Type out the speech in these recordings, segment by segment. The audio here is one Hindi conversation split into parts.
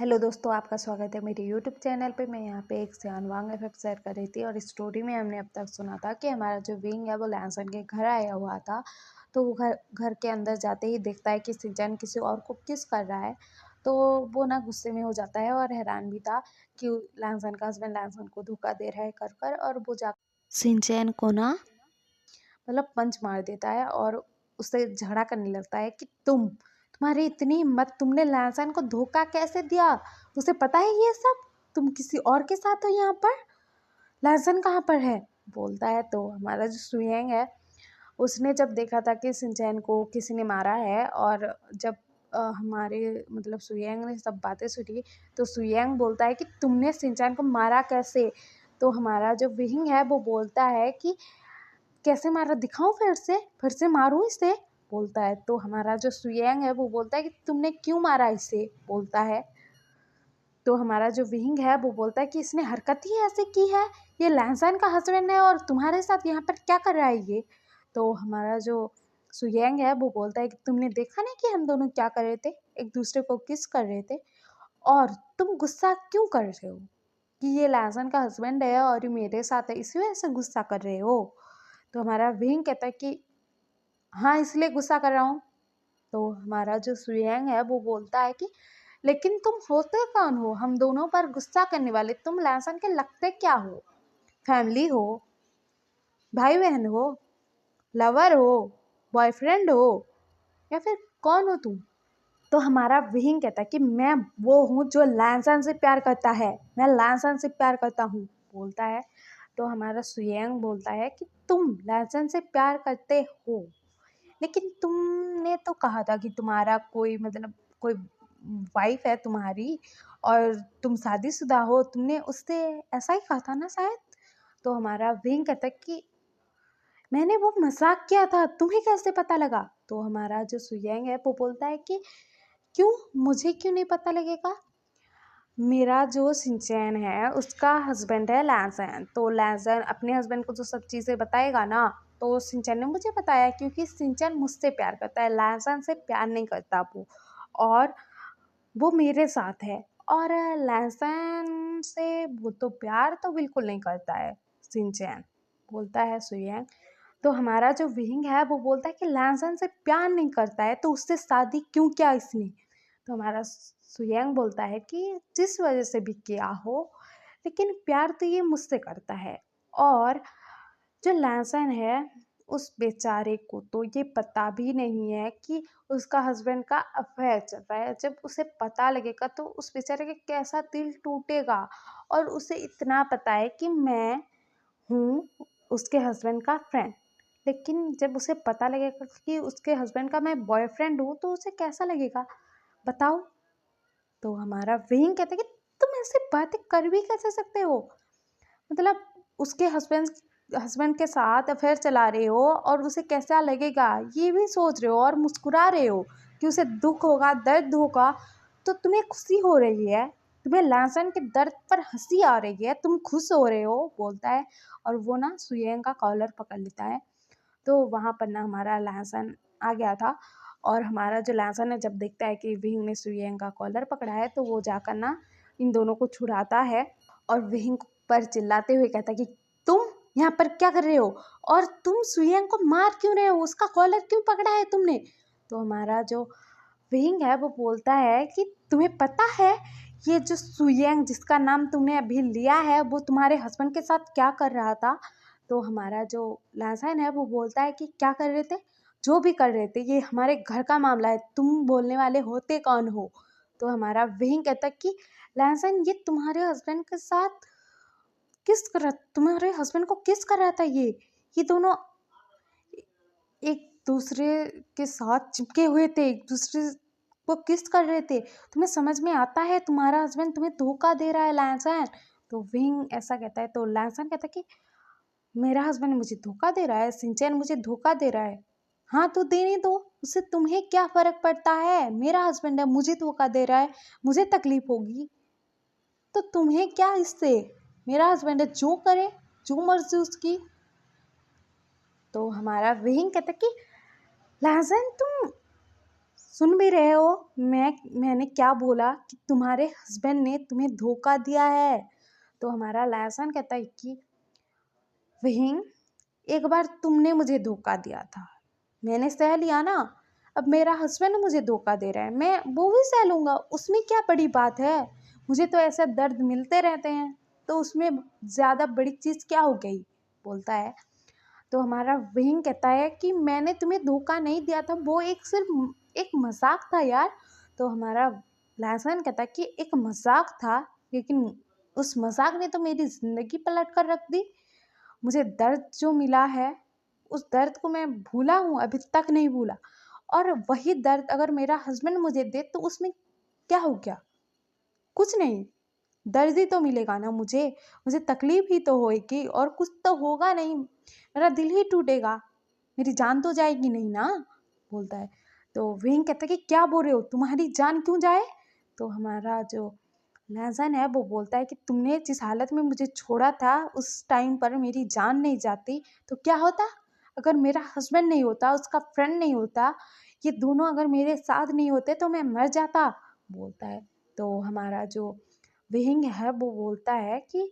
हेलो दोस्तों, आपका स्वागत है मेरे यूट्यूब चैनल पे। मैं यहाँ पे एक सियानवांग इफेक्ट शेयर कर रही थी और इस स्टोरी में हमने अब तक सुना था कि हमारा जो विंग है वो लैंसन के घर आया हुआ था। तो वो घर घर के अंदर जाते ही देखता है कि सिंचन किसी और को किस कर रहा है। तो वो ना गुस्से में हो जाता है और हैरान भी था कि लैंसन का हस्बैंड लैंसन को धोखा दे रहा है कर कर और वो जा सिंचन को ना मतलब पंच मार देता है और उससे झगड़ा करने लगता है कि तुम्हारी इतनी हिम्मत, तुमने लहसन को धोखा कैसे दिया? उसे पता है ये सब? तुम किसी और के साथ हो यहाँ पर? लहसन कहाँ पर है? बोलता है। तो हमारा जो सुयेंग है उसने जब देखा था कि सिंचैन को किसी ने मारा है और जब हमारे मतलब सुयेंग ने सब बातें सुनी तो सुयेंग बोलता है कि तुमने सिंचैन को मारा कैसे? तो हमारा जो विहिंग है वो बोलता है कि कैसे मारा दिखाऊं? फिर से मारूं इसे? बोलता है। तो हमारा जो सुयेंग है वो बोलता है कि तुमने क्यों मारा इसे? बोलता है। तो हमारा जो विहिंग है वो बोलता है कि इसने हरकत ही ऐसे की है, ये लहसन का हस्बैंड है और तुम्हारे साथ यहाँ पर क्या कर रहा है ये? तो हमारा जो सुयेंग है वो बोलता है कि तुमने देखा नहीं कि हम दोनों क्या कर रहे थे, एक दूसरे को किस कर रहे थे, और तुम गुस्सा क्यों कर रहे हो कि ये लहसन का हस्बैंड है और ये मेरे साथ है, इसी वजह से गुस्सा कर रहे हो? तो हमारा विंग कहता है कि हाँ, इसलिए गुस्सा कर रहा हूँ। तो हमारा जो सुयेंग है वो बोलता है कि लेकिन तुम होते कौन हो हम दोनों पर गुस्सा करने वाले? तुम लहसन के लगते क्या हो? फैमिली हो, भाई बहन हो, लवर हो, बॉयफ्रेंड हो, या फिर कौन हो तुम? तो हमारा विंग कहता है कि मैं वो हूँ जो लहसन से प्यार करता है, मैं लहसन से प्यार करता हूँ। बोलता है। तो हमारा सुयेंग बोलता है कि तुम लहसन से प्यार करते हो, लेकिन तुमने तो कहा था कि तुम्हारा कोई मतलब कोई वाइफ है तुम्हारी और तुम शादीशुदा हो, तुमने उससे ऐसा ही कहा था ना शायद? तो हमारा विंग कहता है कि मैंने वो मजाक किया था, तुम्हें कैसे पता लगा? तो हमारा जो सुयेंग है वो बोलता है कि क्यों, मुझे क्यों नहीं पता लगेगा? मेरा जो सिंचैन है उसका हस्बैंड है लैंसन, तो लैंसन अपने हस्बैंड को जो सब चीज़ें बताएगा ना, तो सिंचैन ने मुझे बताया क्योंकि सिंचैन मुझसे प्यार करता है, लैंसन से प्यार नहीं करता वो, और वो मेरे साथ है। और लैंसन से वो तो प्यार तो बिल्कुल नहीं करता है सिंचैन। बोलता है सुयैंग। तो हमारा जो विंग है वो बोलता है कि लैंसन से प्यार नहीं करता है तो उससे शादी क्यों किया इसने? तो हमारा सुयंग बोलता है कि जिस वजह से भी किया हो, लेकिन प्यार तो ये मुझसे करता है। और जो लैसन है उस बेचारे को तो ये पता भी नहीं है कि उसका हस्बैंड का अफेयर चल रहा है। जब उसे पता लगेगा तो उस बेचारे का कैसा दिल टूटेगा। और उसे इतना पता है कि मैं हूँ उसके हस्बैंड का फ्रेंड, लेकिन जब उसे पता लगेगा कि उसके हस्बैंड का मैं बॉयफ्रेंड हूँ तो उसे कैसा लगेगा, बताओ? तो हमारा विंग कहता है कि तुम ऐसे बातें कर भी कैसे सकते हो? मतलब उसके हस्बैंड के साथ अफेयर चला रहे हो और उसे कैसा लगेगा ये भी सोच रहे हो और मुस्कुरा रहे हो कि उसे दुख होगा, दर्द होगा, तो तुम्हें खुशी हो रही है, तुम्हें लहसन के दर्द पर हंसी आ रही है, तुम खुश हो रहे हो। बोलता है। और वो ना सुयेंग का कॉलर पकड़ लेता है। तो वहाँ पर ना हमारा लहसन आ गया था और हमारा जो लहसन है जब देखता है कि विंग ने सुयेंग का कॉलर पकड़ा है तो वो जाकर ना इन दोनों को छुड़ाता है और विंग पर चिल्लाते हुए कहता है कि तुम यहाँ पर क्या कर रहे हो और तुम सुयेंग को मार क्यों रहे हो, उसका कॉलर क्यों पकड़ा है तुमने? तो हमारा जो विंग है वो बोलता है कि तुम्हें पता है ये जो सुयेंग जिसका नाम तुमने अभी लिया है वो तुम्हारे हस्बैंड के साथ क्या कर रहा था? तो हमारा जो लहसन है वो बोलता है कि क्या कर रहे थे, जो भी कर रहे थे ये हमारे घर का मामला है, तुम बोलने वाले होते कौन हो? तो हमारा विंग कहता है कि लहसन ये तुम्हारे हस्बैंड के साथ तुम्हारे हस्बैंड को किस कर रहा था, ये दोनों एक दूसरे के साथ चिपके हुए थे, एक दूसरे को किस कर रहे थे। तुम्हें समझ में आता है तुम्हारा हस्बैंड तुम्हें धोखा दे रहा है लैंसन? तो विंग ऐसा कहता है। तो लैंसन कहता है कि मेरा हस्बैंड मुझे धोखा दे रहा है, सिंचैन मुझे धोखा दे रहा है। हाँ तो देने दो, उससे तुम्हें क्या फर्क पड़ता है? मेरा हस्बैंड है, मुझे धोखा दे रहा है, मुझे तकलीफ होगी तो तुम्हें क्या इससे? मेरा हस्बैंड है, जो करे, जो मर्जी उसकी। तो हमारा विंग कहता कि लहसन तुम सुन भी रहे हो मैंने क्या बोला कि तुम्हारे हस्बैंड ने तुम्हें धोखा दिया है। तो हमारा लहसन कहता है कि वहींग, एक बार तुमने मुझे धोखा दिया था, मैंने सह लिया ना। अब मेरा हस्बैंड मुझे धोखा दे रहा है, मैं वो भी सह लूँगा, उसमें क्या बड़ी बात है। मुझे तो ऐसा दर्द मिलते रहते हैं, तो उसमें ज़्यादा बड़ी चीज़ क्या हो गई, बोलता है। तो हमारा वहींग कहता है कि मैंने तुम्हें धोखा नहीं दिया था, वो सिर्फ एक मजाक था यार। तो हमारा लहसन कहता है कि एक मजाक था, लेकिन उस मजाक ने तो मेरी ज़िंदगी पलट कर रख दी। मुझे दर्द जो मिला है, उस दर्द को मैं भूला हूँ, अभी तक नहीं भूला। और वही दर्द अगर मेरा हस्बैंड मुझे दे तो उसमें क्या हो गया, कुछ नहीं। दर्द ही तो मिलेगा ना मुझे, मुझे तकलीफ ही तो होएगी और कुछ तो होगा नहीं, मेरा दिल ही टूटेगा, मेरी जान तो जाएगी नहीं ना, बोलता है। तो विंग कहता है कि क्या बोल रहे हो, तुम्हारी जान क्यों जाए। तो हमारा जो लहसन है वो बोलता है कि तुमने जिस हालत में मुझे छोड़ा था उस टाइम पर मेरी जान नहीं जाती तो क्या होता। अगर मेरा हस्बैंड नहीं होता, उसका फ्रेंड नहीं होता, ये दोनों अगर मेरे साथ नहीं होते तो मैं मर जाता, बोलता है। तो हमारा जो विहिंग है वो बोलता है कि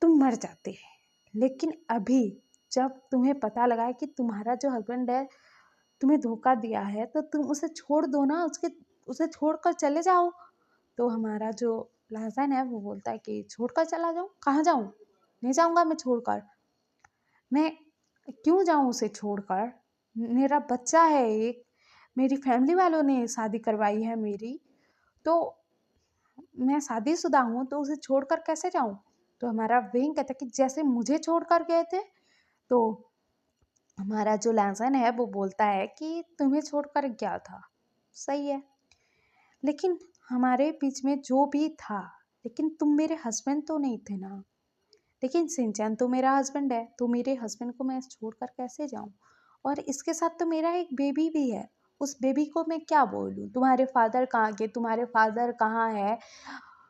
तुम मर जाते, लेकिन अभी जब तुम्हें पता लगा है कि तुम्हारा जो हस्बैंड है तुम्हें धोखा दिया है तो तुम उसे छोड़ दो ना, उसे छोड़कर चले जाओ। तो हमारा जो लहसन है वो बोलता है कि छोड़कर चला जाऊँ, कहाँ जाऊँ, नहीं जाऊँगा मैं छोड़कर, मैं क्यों जाऊँ उसे छोड़कर, मेरा बच्चा है एक, मेरी फैमिली वालों ने शादी करवाई है मेरी, तो मैं शादीशुदा हूँ तो उसे छोड़कर कैसे जाऊँ। तो हमारा विंग कहता है कि जैसे मुझे छोड़कर गए थे। तो हमारा जो लहसन है वो बोलता है कि तुम्हें छोड़कर गया था, सही है, लेकिन हमारे बीच में जो भी था, लेकिन तुम मेरे हस्बैंड तो नहीं थे ना। लेकिन सिंचन तो मेरा हस्बैंड है, तो मेरे हस्बैंड को मैं छोड़कर कैसे जाऊं। और इसके साथ तो मेरा एक बेबी भी है, उस बेबी को मैं क्या बोलूं, तुम्हारे फादर कहाँ के, तुम्हारे फादर कहाँ है,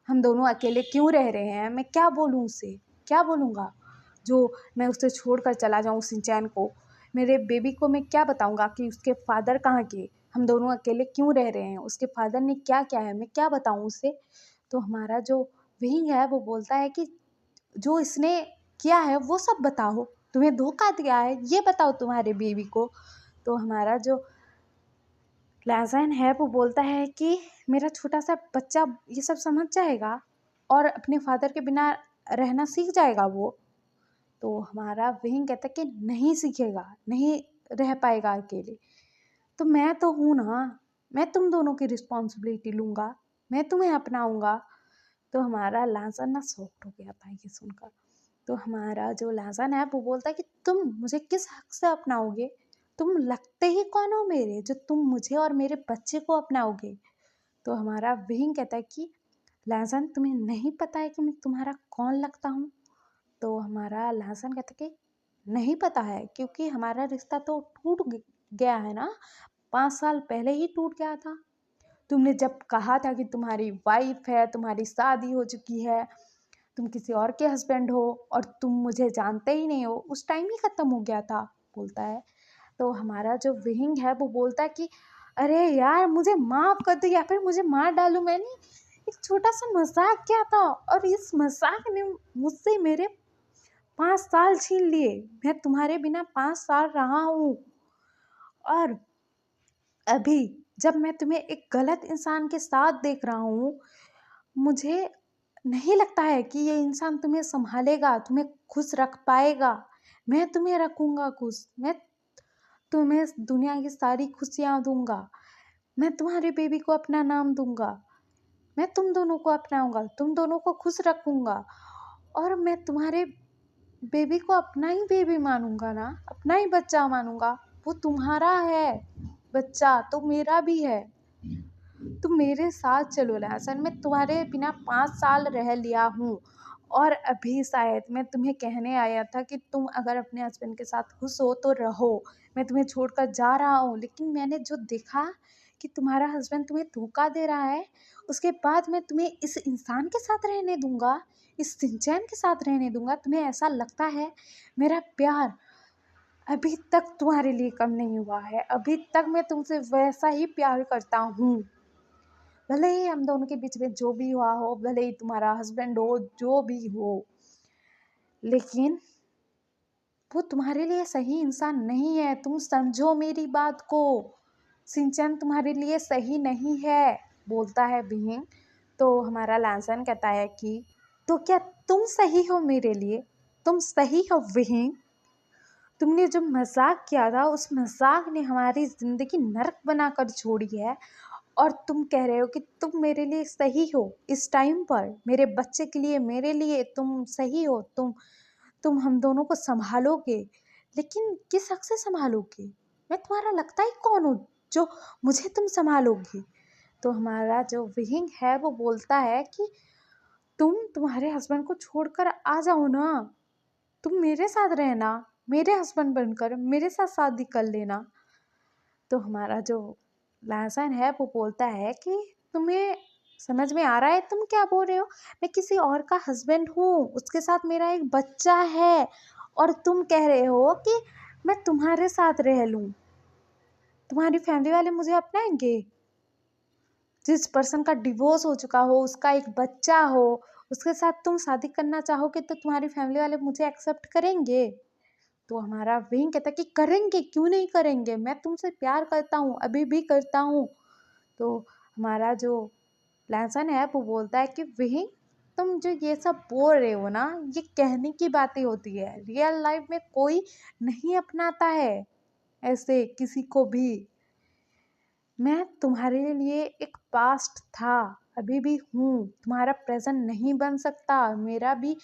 हम दोनों अकेले क्यों रह रहे हैं, मैं क्या बोलूं उसे, क्या बोलूँगा जो मैं उसे छोड़कर चला जाऊं सिंचैन को। मेरे बेबी को मैं क्या बताऊंगा कि उसके फादर कहाँ के, हम दोनों अकेले क्यों रह रहे हैं, उसके फादर ने क्या क्या है, मैं क्या बताऊं उसे। तो हमारा जो विंग है वो बोलता है कि जो इसने किया है वो सब बताओ, तुम्हें धोखा दिया है ये बताओ तुम्हारे बेबी को। तो हमारा जो लहसन है वो बोलता है कि मेरा छोटा सा बच्चा ये सब समझ जाएगा और अपने फादर के बिना रहना सीख जाएगा वो। तो हमारा विंग कहता है कि नहीं सीखेगा, नहीं रह पाएगा अकेले, तो मैं तो हूँ ना, मैं तुम दोनों की रिस्पॉन्सिबिलिटी लूँगा, मैं तुम्हें अपनाऊँगा। तो हमारा लहसन ना शॉक्ड हो गया था ये सुनकर। तो हमारा जो लहसन है वो बोलता है कि तुम मुझे किस हक से अपनाओगे, तुम लगते ही कौन हो मेरे जो तुम मुझे और मेरे बच्चे को अपनाओगे। तो हमारा विंग कहता है कि लहसन तुम्हें नहीं पता है कि मैं तुम्हारा कौन लगता हूँ। तो हमारा लहसन कहता है कि नहीं पता है, क्योंकि हमारा रिश्ता तो गया है ना, 5 साल पहले ही टूट गया था। तुमने जब कहा था कि तुम्हारी वाइफ है, तुम्हारी शादी हो चुकी है, तुम किसी और के हस्बैंड हो और तुम मुझे जानते ही नहीं हो, उस टाइम ही ख़त्म हो गया था, बोलता है। तो हमारा जो विंग है वो बोलता है कि अरे यार मुझे माफ़ कर दो या फिर मुझे मार डालो, मैंने एक छोटा सा मजाक किया था और इस मजाक ने मुझसे मेरे 5 साल छीन लिए, मैं तुम्हारे बिना 5 साल रहा हूँ और अभी जब मैं तुम्हें एक गलत इंसान के साथ देख रहा हूँ, मुझे नहीं लगता है कि ये इंसान तुम्हें संभालेगा, तुम्हें खुश रख पाएगा। मैं तुम्हें रखूँगा खुश, मैं तुम्हें दुनिया की सारी खुशियाँ दूँगा, मैं तुम्हारे बेबी को अपना नाम दूँगा, मैं तुम दोनों को अपनाऊँगा, तुम दोनों को खुश रखूँगा और मैं तुम्हारे बेबी को अपना ही बेबी मानूँगा ना, अपना ही बच्चा मानूँगा। वो तुम्हारा है बच्चा तो मेरा भी है, तुम मेरे साथ चलो लहसन, मैं तुम्हारे बिना 5 साल रह लिया हूँ और अभी शायद मैं तुम्हें कहने आया था कि तुम अगर अपने हस्बैंड के साथ खुश हो तो रहो, मैं तुम्हें छोड़कर जा रहा हूँ, लेकिन मैंने जो देखा कि तुम्हारा हस्बैंड तुम्हें धोखा दे रहा है, उसके बाद मैं तुम्हें इस इंसान के साथ रहने दूंगा, इस सिंचैन के साथ रहने दूंगा। तुम्हें ऐसा लगता है मेरा प्यार अभी तक तुम्हारे लिए कम नहीं हुआ है, अभी तक मैं तुमसे वैसा ही प्यार करता हूँ। भले ही हम दोनों के बीच में जो भी हुआ हो, भले ही तुम्हारा हस्बैंड हो, जो भी हो, लेकिन वो तुम्हारे लिए सही इंसान नहीं है। तुम समझो मेरी बात को। सिंचन तुम्हारे लिए सही नहीं है, बोलता है बिहिंग। तो हमारा लैंसन कहता है कि तो क्या तुम सही हो मेरे लिए? तुम सही हो विहिंग? तुमने जो मजाक किया था, उस मजाक ने हमारी जिंदगी नरक बनाकर छोड़ी है। और तुम कह रहे हो कि तुम मेरे लिए सही हो इस टाइम पर, मेरे बच्चे के लिए, मेरे लिए तुम सही हो। तुम हम दोनों को संभालोगे, लेकिन किस हक से संभालोगे? मैं तुम्हारा लगता ही कौन हूँ जो मुझे तुम संभालोगी? तो हमारा जो विहिंग है वो बोलता है कि तुम्हारे हस्बैंड को छोड़कर आ जाओ ना। तुम मेरे साथ रहना, मेरे हस्बैंड बनकर मेरे साथ शादी कर लेना। तो हमारा जो लहसन है वो बोलता है कि तुम्हें समझ में आ रहा है तुम क्या बोल रहे हो? मैं किसी और का हस्बैंड हूँ, उसके साथ मेरा एक बच्चा है, और तुम कह रहे हो कि मैं तुम्हारे साथ रह लूँ। तुम्हारी फैमिली वाले मुझे अपनाएंगे? जिस पर्सन का डिवोर्स हो चुका हो, उसका एक बच्चा हो, उसके साथ तुम शादी करना चाहोगे तो तुम्हारी फैमिली वाले मुझे एक्सेप्ट करेंगे? तो हमारा विंग कहता है कि करेंगे, क्यों नहीं करेंगे, मैं तुमसे प्यार करता हूँ, अभी भी करता हूँ। तो हमारा जो लहसन है वो बोलता है कि विंग, तुम जो ये सब बोल रहे हो ना, ये कहने की बातें होती है, रियल लाइफ में कोई नहीं अपनाता है ऐसे किसी को भी। मैं तुम्हारे लिए एक पास्ट था, अभी भी हूँ, तुम्हारा प्रेजेंट नहीं बन सकता। मेरा भी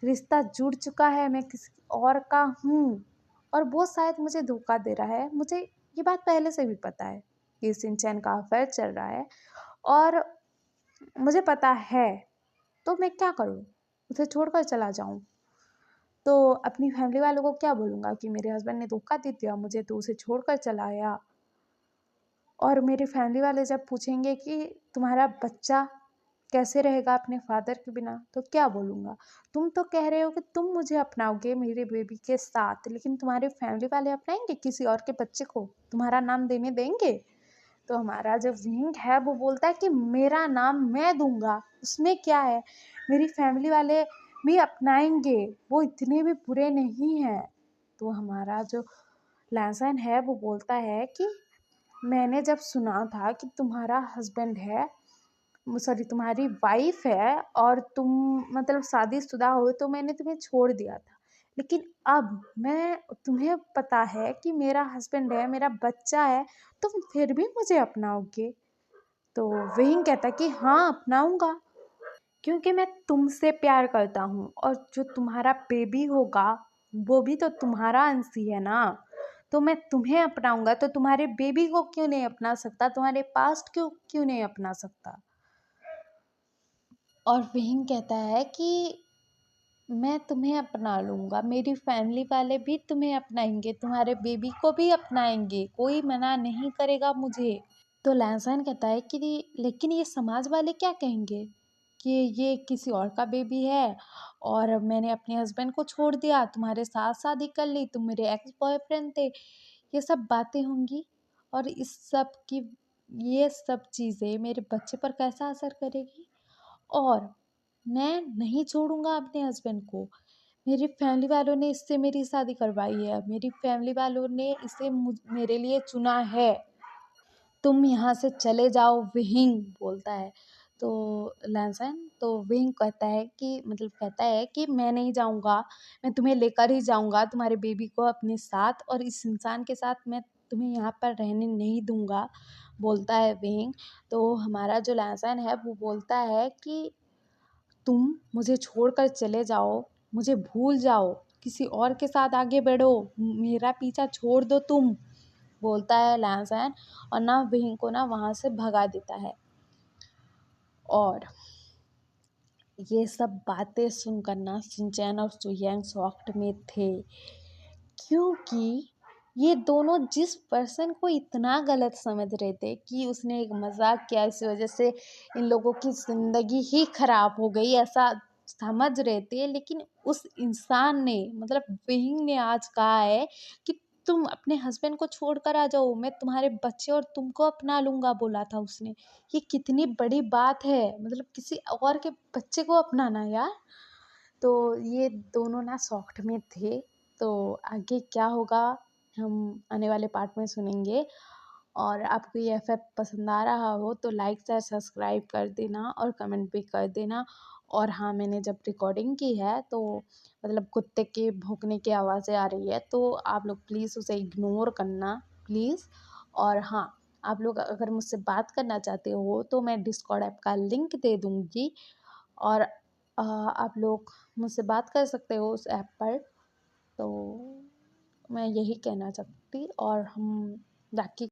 रिश्ता जुड़ चुका है, मैं किसी और का हूँ, और वो शायद मुझे धोखा दे रहा है। मुझे ये बात पहले से भी पता है कि सिंचैन का अफेयर चल रहा है, और मुझे पता है, तो मैं क्या करूँ? उसे छोड़कर चला जाऊँ तो अपनी फैमिली वालों को क्या बोलूँगा कि मेरे हस्बैंड ने धोखा दे दिया मुझे, तो उसे छोड़कर चला आया। और मेरे फैमिली वाले जब पूछेंगे कि तुम्हारा बच्चा कैसे रहेगा अपने फादर के बिना, तो क्या बोलूँगा? तुम तो कह रहे हो कि तुम मुझे अपनाओगे मेरे बेबी के साथ, लेकिन तुम्हारे फैमिली वाले अपनाएंगे किसी और के बच्चे को? तुम्हारा नाम देने देंगे? तो हमारा जो विंग है वो बोलता है कि मेरा नाम मैं दूंगा, उसमें क्या है, मेरी फैमिली वाले भी अपनाएंगे, वो इतने भी बुरे नहीं हैं। तो हमारा जो लैसन है वो बोलता है कि मैंने जब सुना था कि तुम्हारा हस्बैंड है, सॉरी तुम्हारी वाइफ है, और तुम मतलब शादीशुदा हो, तो मैंने तुम्हें छोड़ दिया था। लेकिन अब मैं तुम्हें पता है कि मेरा हस्बैंड है, मेरा बच्चा है, तुम फिर भी मुझे अपनाओगे? तो विंग कहता कि हाँ, अपनाऊंगा, क्योंकि मैं तुमसे प्यार करता हूँ, और जो तुम्हारा बेबी होगा वो भी तो तुम्हारा अंश ही है ना। तो मैं तुम्हें अपनाऊंगा, तो तुम्हारे बेबी को क्यों नहीं अपना सकता? तुम्हारे पास्ट क्यों क्यों नहीं अपना सकता? और विंग कहता है कि मैं तुम्हें अपना लूंगा, मेरी फैमिली वाले भी तुम्हें अपनाएंगे, तुम्हारे बेबी को भी अपनाएंगे, कोई मना नहीं करेगा मुझे। तो लैंसन कहता है कि लेकिन ये समाज वाले क्या कहेंगे कि ये किसी और का बेबी है, और मैंने अपने हस्बैंड को छोड़ दिया, तुम्हारे साथ शादी कर ली, तुम मेरे एक्स बॉयफ्रेंड थे, ये सब बातें होंगी, और इस सब की ये सब चीज़ें मेरे बच्चे पर कैसा असर करेगी? और मैं नहीं छोड़ूंगा अपने हस्बैंड को। मेरी फैमिली वालों ने इससे मेरी शादी करवाई है, मेरी फैमिली वालों ने इसे मेरे लिए चुना है। तुम यहाँ से चले जाओ, विहिंग बोलता है। तो लैंसन, तो विहिंग कहता है कि मतलब कहता है कि मैं नहीं जाऊँगा, मैं तुम्हें लेकर ही जाऊँगा तुम्हारे बेबी को अपने साथ, और इस इंसान के साथ मैं तुम्हें यहाँ पर रहने नहीं दूँगा, बोलता है विहिंग। तो हमारा जो लैंसन है वो बोलता है कि तुम मुझे छोड़कर चले जाओ, मुझे भूल जाओ, किसी और के साथ आगे बढ़ो, मेरा पीछा छोड़ दो तुम, बोलता है लैंसन, और ना विहिंग को ना वहाँ से भगा देता है। और ये सब बातें सुनकर ना शिनचैन और सुयांग शॉक्ड में थे, क्योंकि ये दोनों जिस पर्सन को इतना गलत समझ रहे थे कि उसने एक मजाक किया, इस वजह से इन लोगों की ज़िंदगी ही खराब हो गई, ऐसा समझ रहे थे, लेकिन उस इंसान ने मतलब विहिंग ने आज कहा है कि तुम अपने हस्बैंड को छोड़ कर आ जाओ, मैं तुम्हारे बच्चे और तुमको अपना लूँगा बोला था उसने। ये कितनी बड़ी बात है, मतलब किसी और के बच्चे को अपनाना यार। तो ये दोनों ना शॉक्ड में थे, तो आगे क्या होगा हम आने वाले पार्ट में सुनेंगे। और आपको ये एफएफ पसंद आ रहा हो तो लाइक शेयर सब्सक्राइब कर देना और कमेंट भी कर देना। और हाँ, मैंने जब रिकॉर्डिंग की है तो मतलब कुत्ते के भौंकने की आवाज़ें आ रही है, तो आप लोग प्लीज़ उसे इग्नोर करना प्लीज़। और हाँ, आप लोग अगर मुझसे बात करना चाहते हो तो मैं डिस्कॉर्ड ऐप का लिंक दे दूँगी, और आप लोग मुझसे बात कर सकते हो उस ऐप पर। तो मैं यही कहना चाहती, और हम बाकी